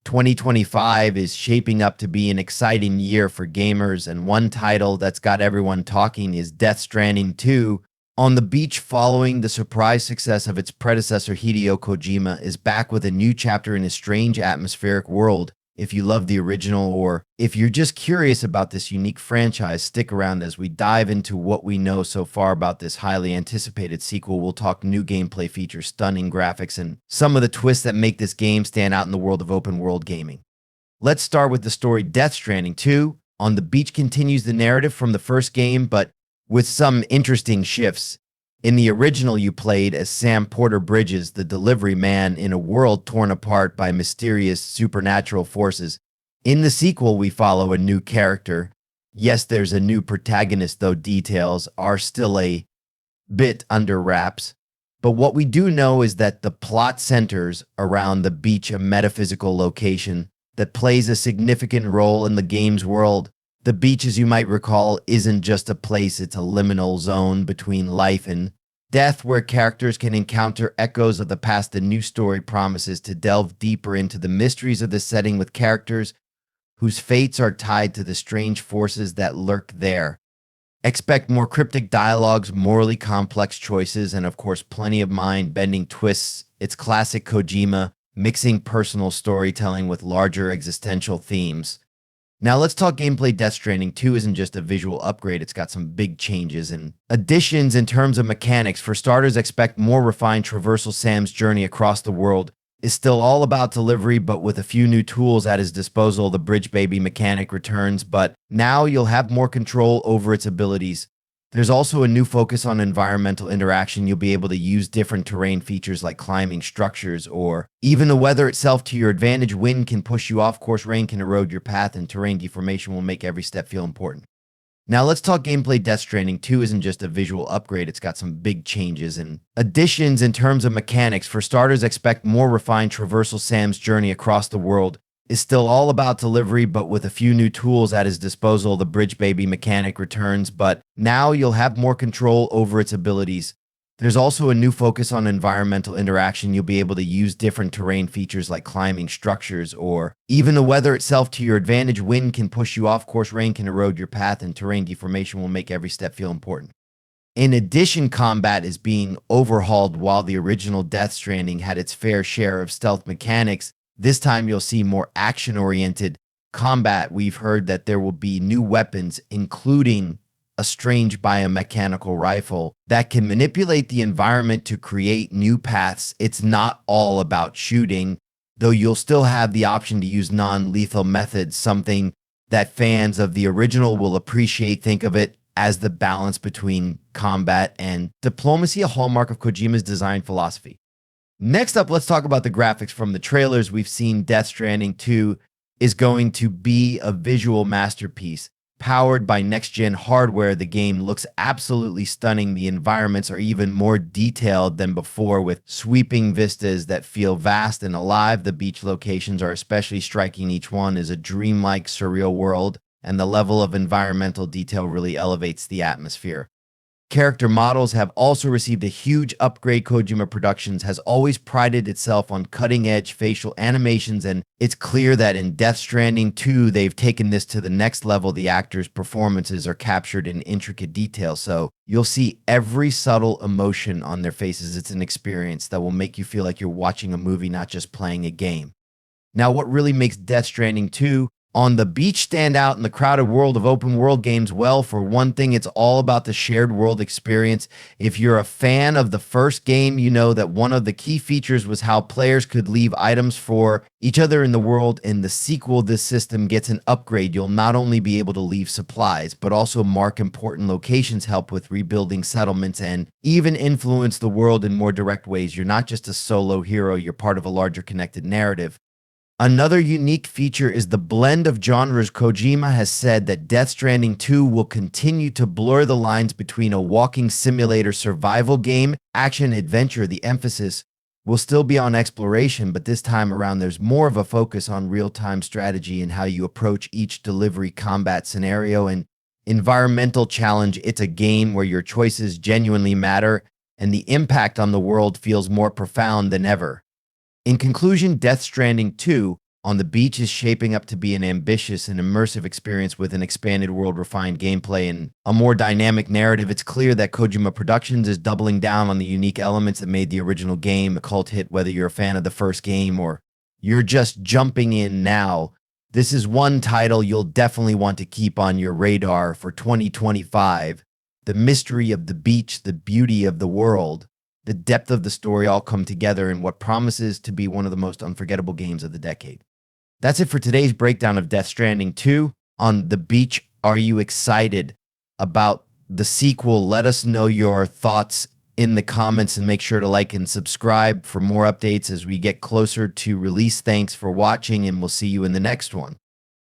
2025 is shaping up to be an exciting year for gamers, and one title that's got everyone talking is Death Stranding 2. On the beach, following the surprise success of its predecessor, Hideo Kojima is back with a new chapter in a strange atmospheric world. If you love the original, or if you're just curious about this unique franchise, stick around as we dive into what we know so far about this highly anticipated sequel. We'll talk new gameplay features, stunning graphics, and some of the twists that make this game stand out in the world of open world gaming. Let's start with the story. Death Stranding 2 on the beach continues the narrative from the first game, but with some interesting shifts. In the original, you played as Sam Porter Bridges, the delivery man in a world torn apart by mysterious supernatural forces. In the sequel, we follow a new character. Yes, there's a new protagonist, though details are still a bit under wraps. But what we do know is that the plot centers around the beach, a metaphysical location that plays a significant role in the game's world. The beach, as you might recall, isn't just a place, it's a liminal zone between life and death where characters can encounter echoes of the past. The new story promises to delve deeper into the mysteries of the setting with characters whose fates are tied to the strange forces that lurk there. Expect more cryptic dialogues, morally complex choices, and of course, plenty of mind-bending twists. It's classic Kojima, mixing personal storytelling with larger existential themes. Now let's talk gameplay. Death Stranding 2 isn't just a visual upgrade, it's got some big changes and additions in terms of mechanics. For starters, expect more refined traversal. Sam's journey across the world is still all about delivery, but with a few new tools at his disposal. The bridge baby mechanic returns, but now you'll have more control over its abilities. There's also a new focus on environmental interaction. You'll be able to use different terrain features like climbing structures or even the weather itself to your advantage. Wind can push you off course, rain can erode your path, and terrain deformation will make every step feel important. Now let's talk gameplay. Death Stranding 2 isn't just a visual upgrade, it's got some big changes and additions in terms of mechanics. For starters, expect more refined traversal. Sam's journey across the world is still all about delivery, but with a few new tools at his disposal. The bridge baby mechanic returns, but now you'll have more control over its abilities. There's also a new focus on environmental interaction. You'll be able to use different terrain features like climbing structures or even the weather itself to your advantage. Wind can push you off course, rain can erode your path, and terrain deformation will make every step feel important. In addition, combat is being overhauled. While the original Death Stranding had its fair share of stealth mechanics, this time you'll see more action-oriented combat. We've heard that there will be new weapons, including a strange biomechanical rifle that can manipulate the environment to create new paths. It's not all about shooting, though you'll still have the option to use non-lethal methods, something that fans of the original will appreciate. Think of it as the balance between combat and diplomacy, a hallmark of Kojima's design philosophy. Next up, let's talk about the graphics. From the trailers we've seen, Death Stranding 2 is going to be a visual masterpiece. Powered by next-gen hardware, the game looks absolutely stunning. The environments are even more detailed than before, with sweeping vistas that feel vast and alive. The beach locations are especially striking. Each one is a dreamlike, surreal world, and the level of environmental detail really elevates the atmosphere. Character models have also received a huge upgrade. Kojima Productions has always prided itself on cutting-edge facial animations, and it's clear that in Death Stranding 2, they've taken this to the next level. The actors' performances are captured in intricate detail, so you'll see every subtle emotion on their faces. It's an experience that will make you feel like you're watching a movie, not just playing a game. Now, what really makes Death Stranding 2 on the beach stand out in the crowded world of open world games? Well, for one thing, it's all about the shared world experience. If you're a fan of the first game, you know that one of the key features was how players could leave items for each other in the world. In the sequel, this system gets an upgrade. You'll not only be able to leave supplies, but also mark important locations, help with rebuilding settlements, and even influence the world in more direct ways. You're not just a solo hero, you're part of a larger connected narrative. Another unique feature is the blend of genres. Kojima has said that Death Stranding 2 will continue to blur the lines between a walking simulator survival game, action, adventure. The emphasis will still be on exploration, but this time around there's more of a focus on real-time strategy and how you approach each delivery, combat scenario, and environmental challenge. It's a game where your choices genuinely matter, and the impact on the world feels more profound than ever. In conclusion, Death Stranding 2 On the Beach is shaping up to be an ambitious and immersive experience with an expanded world, refined gameplay, and a more dynamic narrative. It's clear that Kojima Productions is doubling down on the unique elements that made the original game a cult hit, whether you're a fan of the first game or you're just jumping in now. This is one title you'll definitely want to keep on your radar for 2025. The mystery of the beach, the beauty of the world, the depth of the story all come together in what promises to be one of the most unforgettable games of the decade. That's it for today's breakdown of Death Stranding 2. On the Beach, are you excited about the sequel? Let us know your thoughts in the comments and make sure to like and subscribe for more updates as we get closer to release. Thanks for watching, and we'll see you in the next one.